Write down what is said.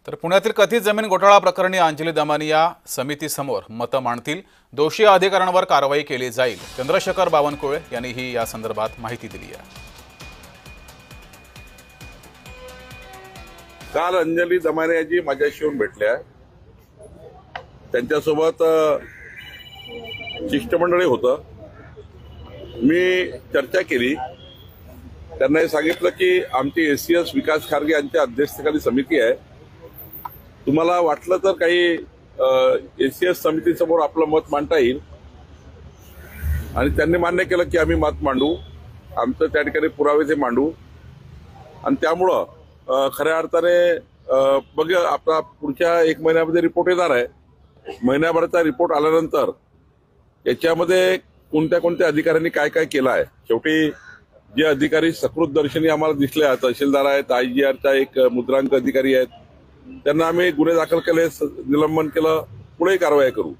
तर पुण्यातील कथित जमीन घोटाळा प्रकरणी अंजली दमानी या समितीसमोर मतं मांडतील। दोषी अधिकाऱ्यांवर कारवाई केली जाईल। चंद्रशेखर बावनकुळे यांनीही या संदर्भात माहिती दिली आहे। काल अंजली दमानी माझ्याशी येऊन भेटल्या। त्यांच्यासोबत शिष्टमंडळी होतं। मी चर्चा केली। त्यांना हे सांगितलं की आमची एसीएस विकास खारगे यांच्या अध्यक्षतेखाली समिती आहे। तुम्हाला वाटलं तर काही एसीएस समितीसमोर आपलं मत मांडता येईल। आणि त्यांनी मान्य केलं की आम्ही मत मांडू, आमचं त्या ठिकाणी पुरावे ते मांडू। आणि त्यामुळं खऱ्या अर्थाने बघ आपला पुढच्या 1 महिन्यामध्ये रिपोर्ट येणार आहे। महिन्याभराचा रिपोर्ट आल्यानंतर याच्यामध्ये कोणत्या कोणत्या अधिकाऱ्यांनी काय काय केलं आहे, शेवटी जे अधिकारी सकृतदर्शनी आम्हाला दिसले आहेत, तहसीलदार आहेत, आयजीआरचा एक मुद्रांक अधिकारी आहेत, त्यांना आम्ही गुन्हे दाखल केले, निलंबन केलं, पुढे कारवाई करू।